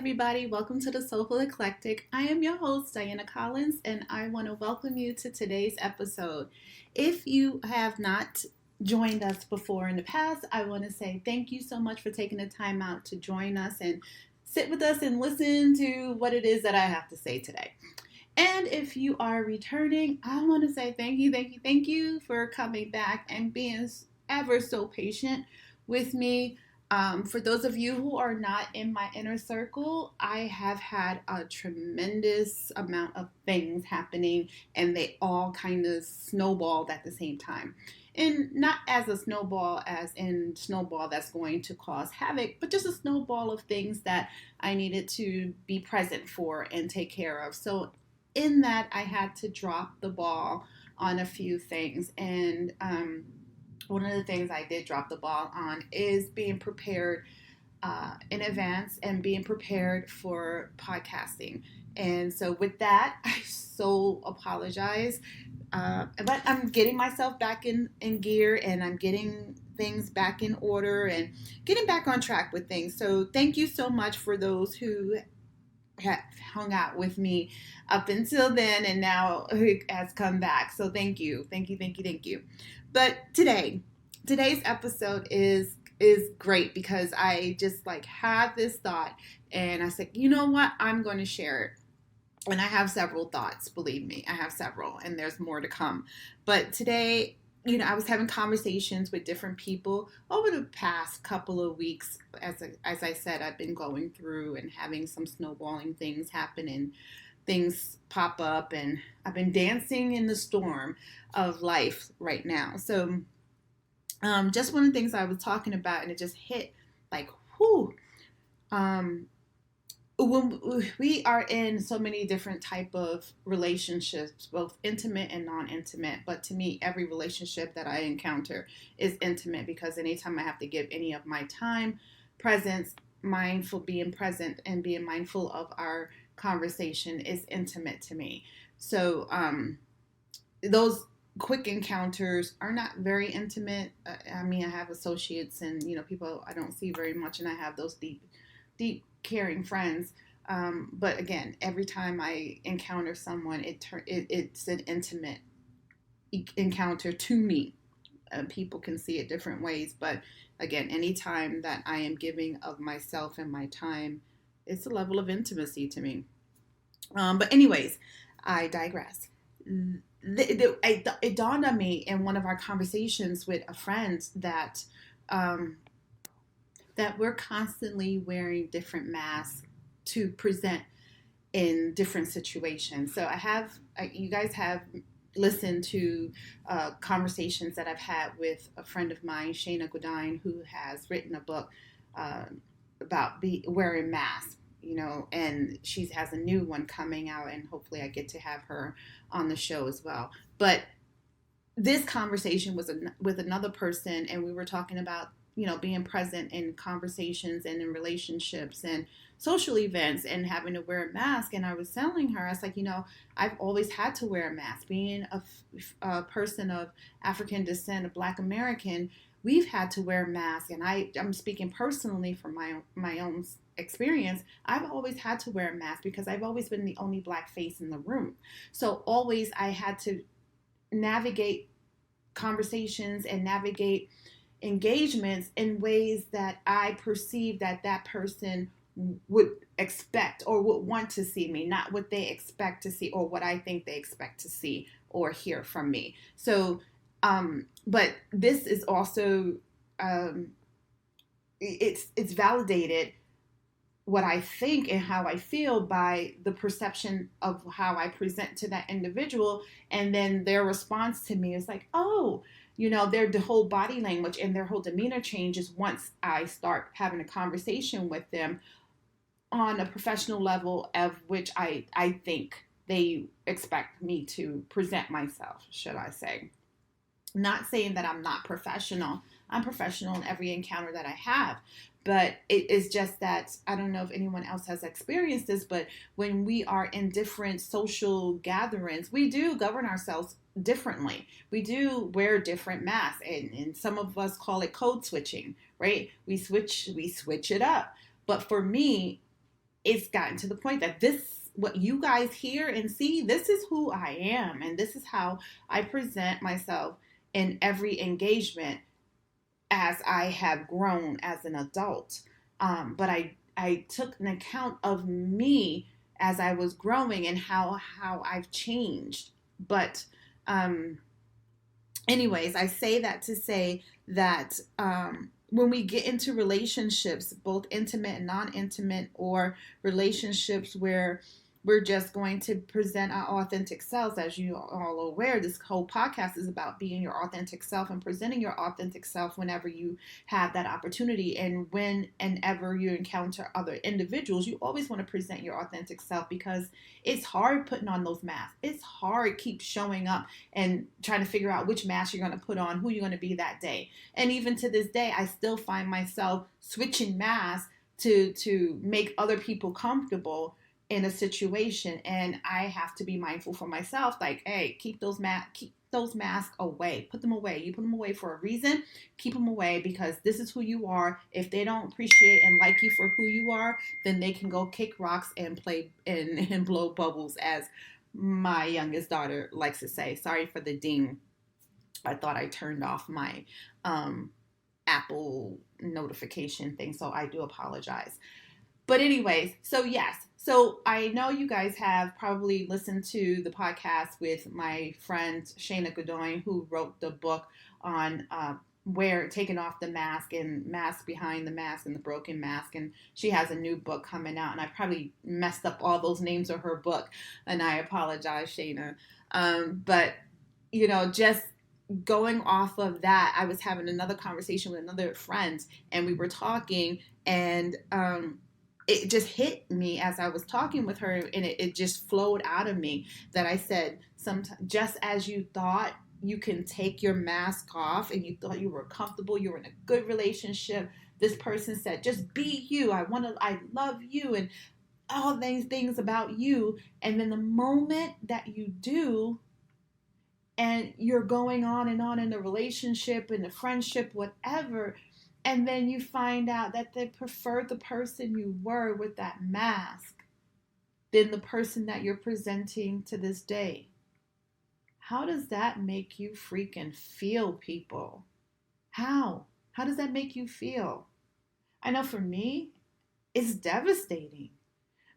everybody. Welcome to the Soulful Eclectic. I am your host, Diana Collins, and I want to welcome you to today's episode. If you have not joined us before in the past, I want to say thank you so much for taking the time out to join us and sit with us and listen to what it is that I have to say today. And if you are returning, I want to say thank you for coming back and being ever so patient with me. For those of you who are not in my inner circle, I have had a tremendous amount of things happening, and they all kind of snowballed at the same time. And not as a snowball, as in snowball that's going to cause havoc, but just a snowball of things that I needed to be present for and take care of. So, in that, I had to drop the ball on a few things. And one of the things I did drop the ball on is being prepared in advance and being prepared for podcasting. And so with that, I so apologize. But I'm getting myself back in gear, and I'm getting things back in order and getting back on track with things. So thank you so much for those who have hung out with me up until then and now has come back. So thank you. But today's episode is great because I just had this thought, and I said, you know what, I'm going to share it. And I have several thoughts, believe me, I have several, and there's more to come. But today, I was having conversations with different people over the past couple of weeks. As I said, I've been going through and having some snowballing things happen, and things pop up, and I've been dancing in the storm of life right now. So just one of the things I was talking about, and it just hit like, whoo. When we are in so many different type of relationships, both intimate and non-intimate, but to me, every relationship that I encounter is intimate, because anytime I have to give any of my time, presence, being present and being mindful of our conversation is intimate to me. So those quick encounters are not very intimate. I mean, I have associates and people I don't see very much, and I have those deep caring friends. But again, every time I encounter someone, it's an intimate encounter to me. People can see it different ways, but again, anytime that I am giving of myself and my time, it's a level of intimacy to me. But anyways, I digress. It dawned on me in one of our conversations with a friend that we're constantly wearing different masks to present in different situations. So you guys have listened to conversations that I've had with a friend of mine, Shayna Godine, who has written a book about wearing masks, and she has a new one coming out, and hopefully I get to have her on the show as well. But this conversation was with another person, and we were talking about being present in conversations and in relationships and social events and having to wear a mask. And I was telling her, I was like, I've always had to wear a mask. Being a person of African descent, a Black American, we've had to wear a mask. And I'm speaking personally from my own experience. I've always had to wear a mask because I've always been the only Black face in the room. So always I had to navigate conversations and navigate engagements in ways that I perceive that person would expect or would want to see me, not what they expect to see or what I think they expect to see or hear from me. So, but this is also, it's validated what I think and how I feel by the perception of how I present to that individual, and then their response to me is like, oh, their whole body language and their whole demeanor changes once I start having a conversation with them on a professional level, of which I think they expect me to present myself, should I say. Not saying that I'm not professional. I'm professional in every encounter that I have. But it is just that, I don't know if anyone else has experienced this, but when we are in different social gatherings, we do govern ourselves differently. We do wear different masks, and some of us call it code switching, right? We switch it up. But for me, it's gotten to the point that this, what you guys hear and see, this is who I am, and this is how I present myself in every engagement as I have grown as an adult. But I took an account of me as I was growing and how I've changed. But um, anyways, I say that to say that when we get into relationships, both intimate and non-intimate, or relationships where we're just going to present our authentic selves, as you all are aware, this whole podcast is about being your authentic self and presenting your authentic self whenever you have that opportunity. And whenever you encounter other individuals, you always want to present your authentic self, because it's hard putting on those masks. It's hard keep showing up and trying to figure out which mask you're going to put on, who you're going to be that day. And even to this day, I still find myself switching masks to make other people comfortable in a situation. And I have to be mindful for myself, like, hey, keep those masks away. Put them away. You put them away for a reason. Keep them away, because this is who you are. If they don't appreciate and like you for who you are, then they can go kick rocks and play and blow bubbles, as my youngest daughter likes to say. Sorry for the ding. I thought I turned off my Apple notification thing, so I do apologize. But anyways, so yes. So I know you guys have probably listened to the podcast with my friend Shayna Godoy, who wrote the book on where taking off the mask and mask behind the mask and the broken mask. And she has a new book coming out, and I probably messed up all those names of her book, and I apologize, Shayna. But just going off of that, I was having another conversation with another friend, and we were talking, and it just hit me as I was talking with her, and it just flowed out of me that I said, sometimes, just as you thought you can take your mask off and you thought you were comfortable, you were in a good relationship, this person said, just be you. I love you, and all these things about you. And then the moment that you do, and you're going on in the relationship, in the friendship, whatever, and then you find out that they prefer the person you were with that mask than the person that you're presenting to this day. How does that make you freaking feel, people? How? How does that make you feel? I know for me, it's devastating,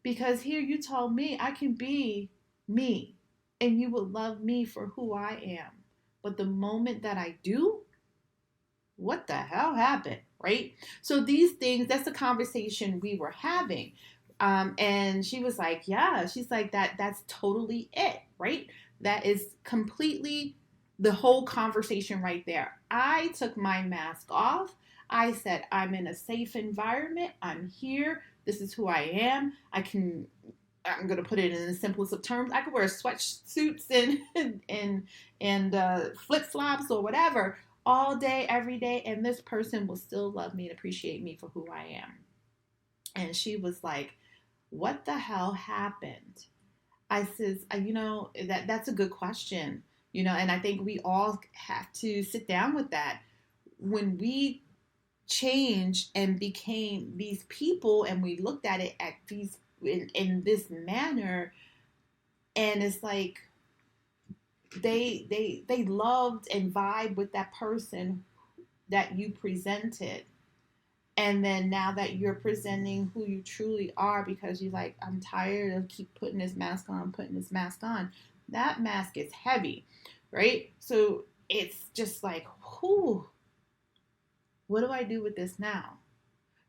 because here you told me I can be me and you will love me for who I am. But the moment that I do, what the hell happened, right? So these things, that's the conversation we were having. And she was like, yeah, she's like, that's totally it, right? That is completely the whole conversation right there. I took my mask off. I said, I'm in a safe environment. I'm here. This is who I am. I'm going to put it in the simplest of terms. I could wear sweatsuits and flip flops or whatever all day, every day, and this person will still love me and appreciate me for who I am. And she was like, what the hell happened? I says, that's a good question, and I think we all have to sit down with that. When we changed and became these people, and we looked at it at these in this manner, and it's like they loved and vibe with that person that you presented, and then now that you're presenting who you truly are, because you're like, I'm tired of keep putting this mask on, that mask is heavy, right? So it's just like, whew, what do I do with this now?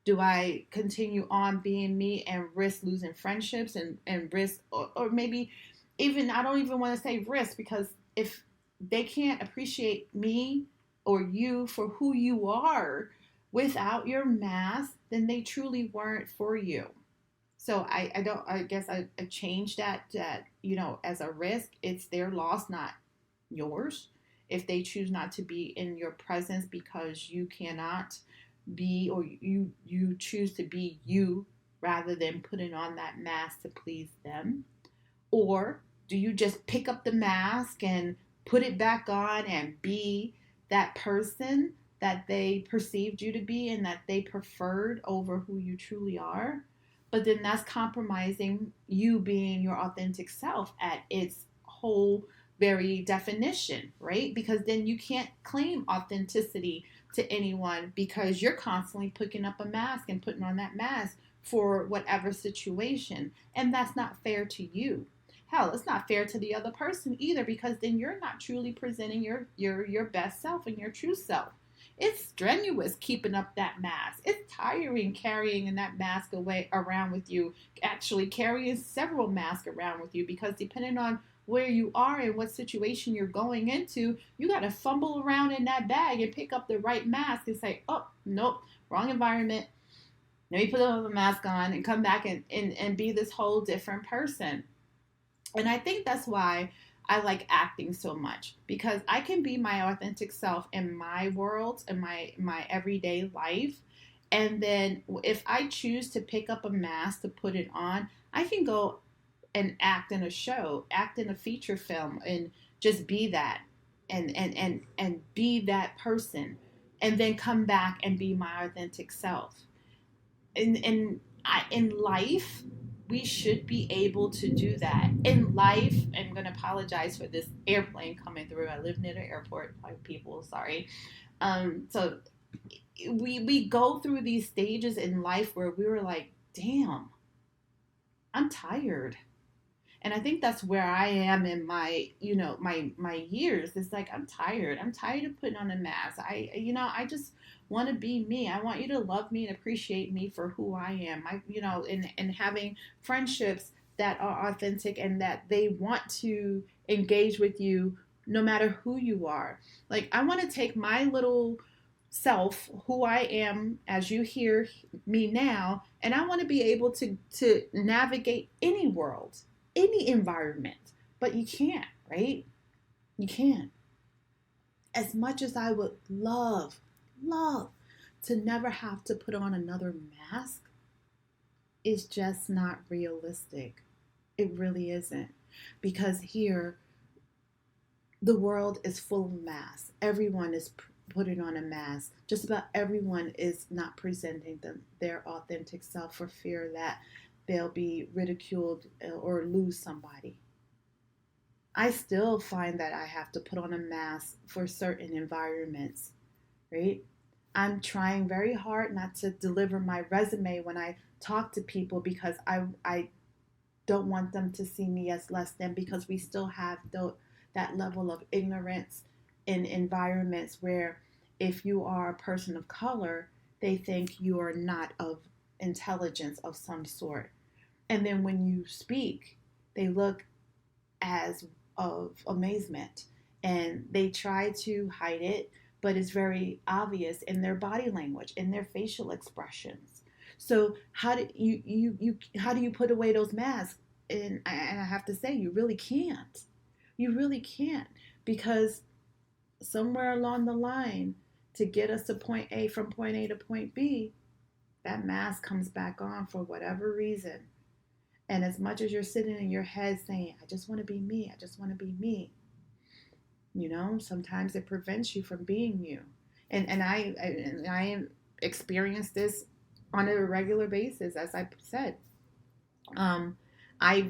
Do I continue on being me and risk losing friendships and risk, or maybe even, I don't even want to say risk, because if they can't appreciate me or you for who you are without your mask, then they truly weren't for you. So I guess I changed that, as a risk, it's their loss, not yours. If they choose not to be in your presence because you cannot be, or you choose to be you rather than putting on that mask to please them? Or do you just pick up the mask and put it back on and be that person that they perceived you to be and that they preferred over who you truly are? but then that's compromising you being your authentic self at its whole very definition, right? Because then you can't claim authenticity to anyone because you're constantly picking up a mask and putting on that mask for whatever situation. And that's not fair to you. Hell, it's not fair to the other person either because then you're not truly presenting your best self and your true self. It's strenuous keeping up that mask. It's tiring carrying that mask away around with you, actually carrying several masks around with you because depending on where you are and what situation you're going into, you got to fumble around in that bag and pick up the right mask and say, oh, nope, wrong environment. Let me put another mask on and come back and be this whole different person. And I think that's why I like acting so much because I can be my authentic self in my world, in my everyday life. And then if I choose to pick up a mask to put it on, I can go and act in a show, act in a feature film, and just be that, and be that person, and then come back and be my authentic self. In life, we should be able to do that. In life, I'm gonna apologize for this airplane coming through. I live near the airport. Like people, sorry. So we go through these stages in life where we were like, damn, I'm tired. And I think that's where I am in my, my years. It's like I'm tired. I'm tired of putting on a mask. I just want to be me. I want you to love me and appreciate me for who I am. And having friendships that are authentic and that they want to engage with you no matter who you are. Like I want to take my little self, who I am as you hear me now, and I want to be able to navigate any world, any environment. But you can't, right? You can't. As much as I would love to never have to put on another mask, it's just not realistic. It really isn't. Because here, the world is full of masks. Everyone is putting on a mask. Just about everyone is not presenting their authentic self for fear that they'll be ridiculed or lose somebody. I still find that I have to put on a mask for certain environments, right? I'm trying very hard not to deliver my resume when I talk to people because I don't want them to see me as less than, because we still have that level of ignorance in environments where if you are a person of color, they think you are not of intelligence of some sort. And then when you speak, they look as of amazement and they try to hide it, but it's very obvious in their body language, in their facial expressions. So how do you put away those masks? And I have to say, you really can't. You really can't, because somewhere along the line, to get us to point A, from point A to point B, that mask comes back on for whatever reason. And as much as you're sitting in your head saying, I just want to be me, I just want to be me, sometimes it prevents you from being you. And I experience this on a regular basis, as I said. I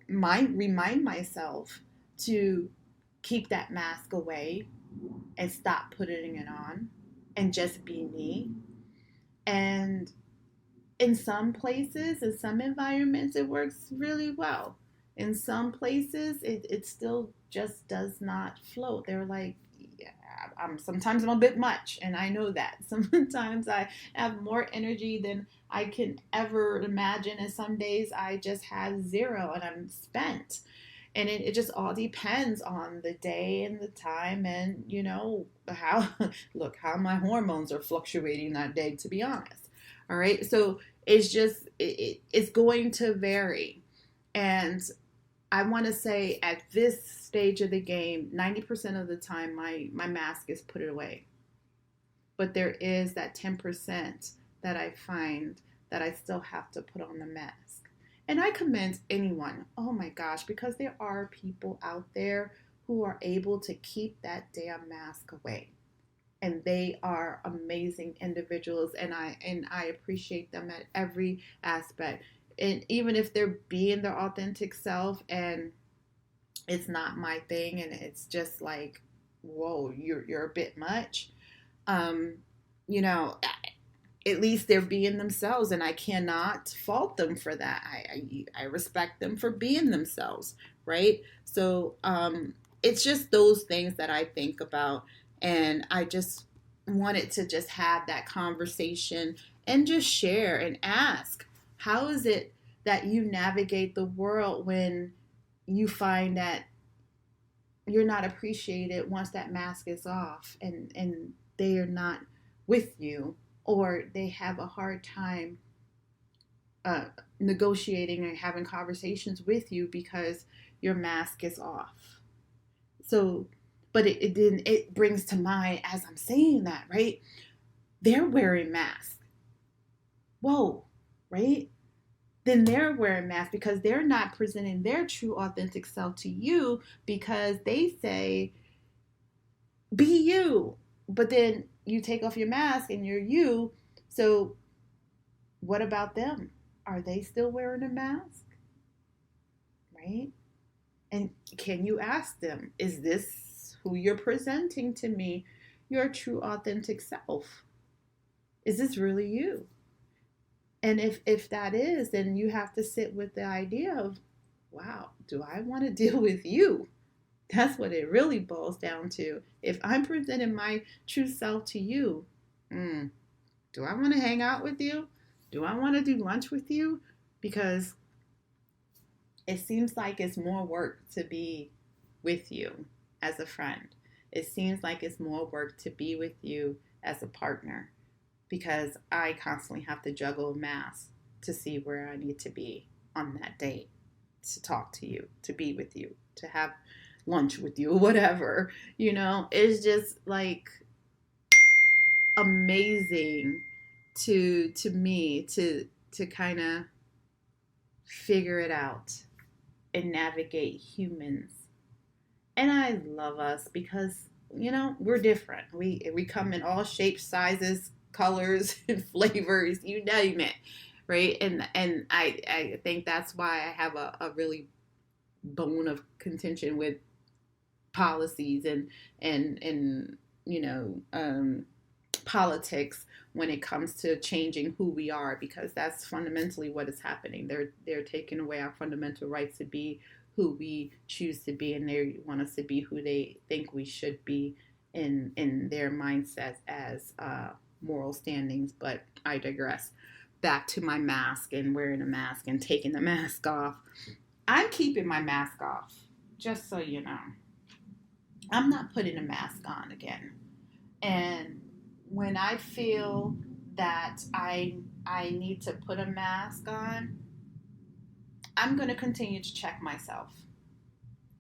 might remind myself to keep that mask away and stop putting it on and just be me. And in some places, in some environments, it works really well. In some places, it still just does not float. They're like, yeah, sometimes I'm a bit much, and I know that. Sometimes I have more energy than I can ever imagine, and some days I just have zero and I'm spent. And it just all depends on the day and the time and, how, look, how my hormones are fluctuating that day, to be honest. All right. So it's just, it's going to vary. And I want to say at this stage of the game, 90% of the time, my mask is put away. But there is that 10% that I find that I still have to put on the mask. And I commend anyone, oh my gosh, because there are people out there who are able to keep that damn mask away. and they are amazing individuals, and I appreciate them at every aspect. And even if they're being their authentic self and it's not my thing and it's just like, whoa, you're a bit much. Um, you know, at least they're being themselves, and I cannot fault them for that. I respect them for being themselves, right? So it's just those things that I think about, and I just wanted to just have that conversation and just share and ask, how is it that you navigate the world when you find that you're not appreciated once that mask is off, and they are not with you, or they have a hard time uh, negotiating and having conversations with you because your mask is off. So, but it brings to mind as I'm saying that, right? They're wearing masks. Whoa, right? Then they're wearing masks because they're not presenting their true authentic self to you, because they say, be you. But then you take off your mask and you're you. So what about them? Are they still wearing a mask? Right? And can you ask them, is this who you're presenting to me, your true authentic self? Is this really you? And if that is, then you have to sit with the idea of, wow, do I want to deal with you? That's what it really boils down to. If I'm presenting my true self to you, do I want to hang out with you? Do I want to do lunch with you? Because it seems like it's more work to be with you as a friend. It seems like it's more work to be with you as a partner, because I constantly have to juggle masks to see where I need to be on that date, to talk to you, to be with you, to have lunch with you, whatever. It's just like amazing to me to kind of figure it out and navigate humans. And I love us because we're different. We come in all shapes, sizes, colors, and flavors, you name it, right? And I think that's why I have a really bone of contention with policies and politics when it comes to changing who we are, because that's fundamentally what is happening. They're taking away our fundamental rights to be who we choose to be, and they want us to be who they think we should be in their mindsets as moral standings. But I digress. Back to my mask and wearing a mask and taking the mask off. I'm keeping my mask off, just so you know. I'm not putting a mask on again. And when I feel that I need to put a mask on, I'm going to continue to check myself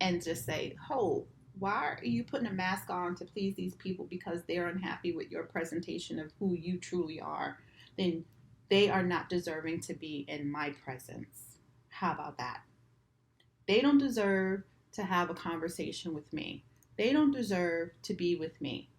and just say, "Oh, why are you putting a mask on to please these people because they're unhappy with your presentation of who you truly are? Then they are not deserving to be in my presence." How about that? They don't deserve to have a conversation with me. They don't deserve to be with me.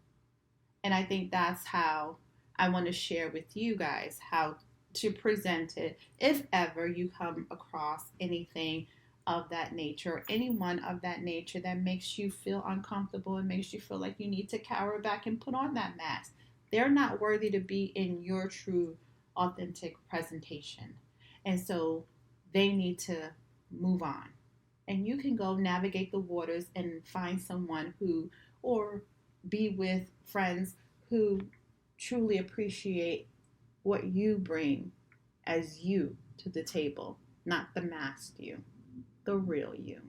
And I think that's how I want to share with you guys how to present it if ever you come across anything of that nature, anyone of that nature that makes you feel uncomfortable and makes you feel like you need to cower back and put on that mask. They're not worthy to be in your true, authentic presentation. And so they need to move on. And you can go navigate the waters and find someone who, or be with friends who truly appreciate what you bring as you to the table, not the masked you, the real you.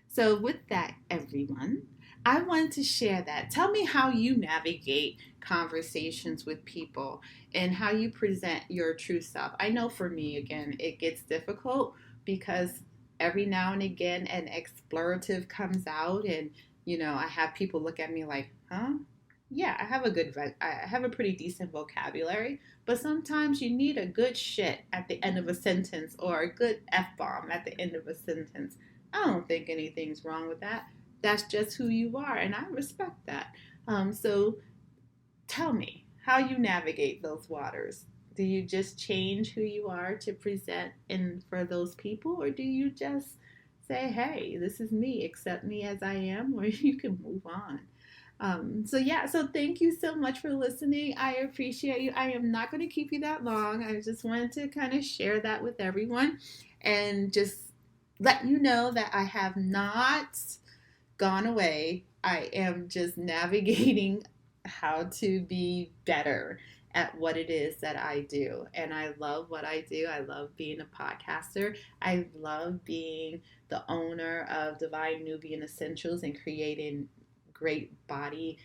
So, with that, everyone, I wanted to share that. Tell me how you navigate conversations with people and how you present your true self. I know for me, again, it gets difficult because every now and again an expletive comes out, and I have people look at me like, huh? Yeah, I have a pretty decent vocabulary, but sometimes you need a good shit at the end of a sentence, or a good F bomb at the end of a sentence. I don't think anything's wrong with that. That's just who you are, and I respect that. So tell me how you navigate those waters. Do you just change who you are to present and for those people, or do you just say, hey, this is me, accept me as I am, or you can move on? So thank you so much for listening. I appreciate you. I am not going to keep you that long. I just wanted to kind of share that with everyone and just let you know that I have not gone away. I am just navigating how to be better at what it is that I do. And I love what I do. I love being a podcaster. I love being the owner of Divine Nubian Essentials and creating great body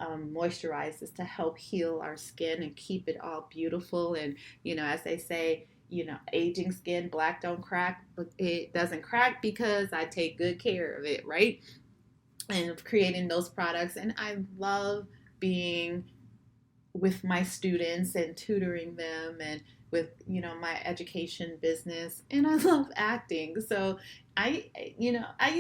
moisturizers to help heal our skin and keep it all beautiful. And, as they say, aging skin, black don't crack, but it doesn't crack because I take good care of it, right? And creating those products. And I love being with my students and tutoring them and with my education business, and I love acting. So I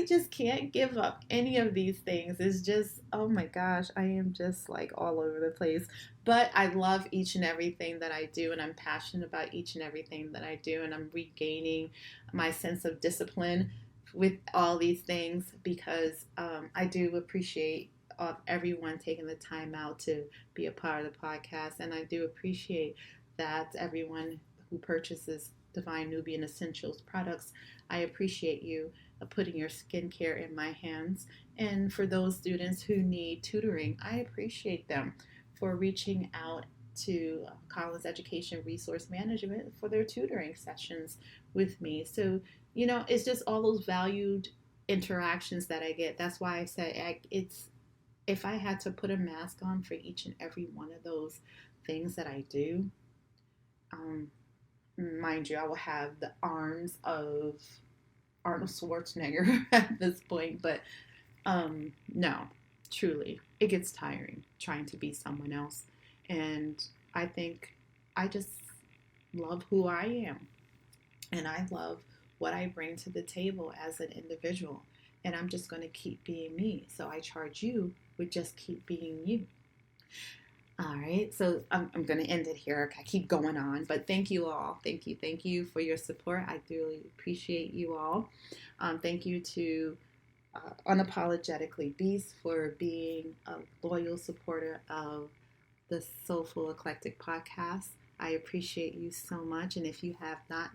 just can't give up any of these things. It's just, oh my gosh, I am just like all over the place, but I love each and everything that I do, and I'm passionate about each and everything that I do, and I'm regaining my sense of discipline with all these things because I do appreciate everyone taking the time out to be a part of the podcast. And I do appreciate that everyone who purchases Divine Nubian Essentials products, I appreciate you putting your skincare in my hands. And for those students who need tutoring, I appreciate them for reaching out to Collins Education Resource Management for their tutoring sessions with me. So, it's just all those valued interactions that I get. That's why I say it's if I had to put a mask on for each and every one of those things that I do, um, mind you, I will have the arms of Arnold Schwarzenegger at this point, but no, truly, it gets tiring trying to be someone else. And I think I just love who I am, and I love what I bring to the table as an individual. And I'm just going to keep being me. So I charge you with just keep being you. All right, so I'm going to end it here. I keep going on, but thank you all. Thank you for your support. I really appreciate you all. Thank you to Unapologetically Beast for being a loyal supporter of the Soulful Eclectic podcast. I appreciate you so much. And if you have not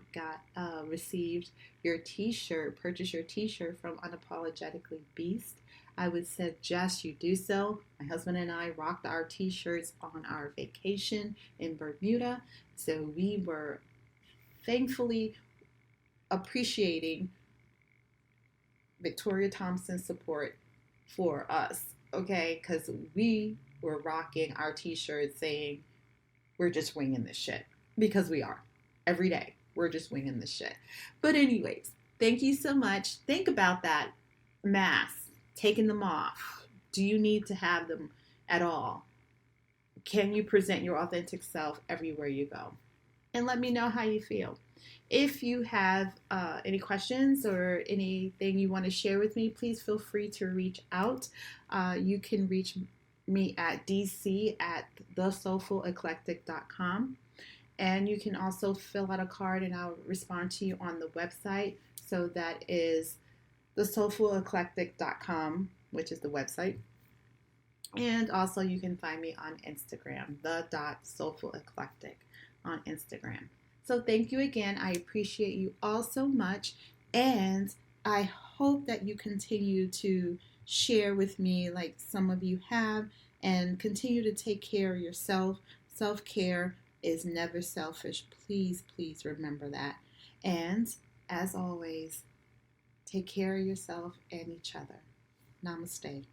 received your t-shirt, purchase your t-shirt from Unapologetically Beast, I would suggest you do so. My husband and I rocked our t-shirts on our vacation in Bermuda. So we were thankfully appreciating Victoria Thompson's support for us, okay? Because we were rocking our t-shirts saying, we're just winging this shit. Because we are. Every day. We're just winging this shit. But anyways, thank you so much. Think about that. Masks. Taking them off. Do you need to have them at all? Can you present your authentic self everywhere you go? And let me know how you feel. If you have any questions or anything you want to share with me, please feel free to reach out. You can reach me at dc@thesoulfuleclectic.com. And you can also fill out a card and I'll respond to you on the website. So that is thesoulfuleclectic.com, which is the website. And also you can find me on Instagram, the.soulfuleclectic on Instagram. So thank you again. I appreciate you all so much. And I hope that you continue to share with me like some of you have, and continue to take care of yourself. Self-care is never selfish. Please, please remember that. And as always, take care of yourself and each other. Namaste.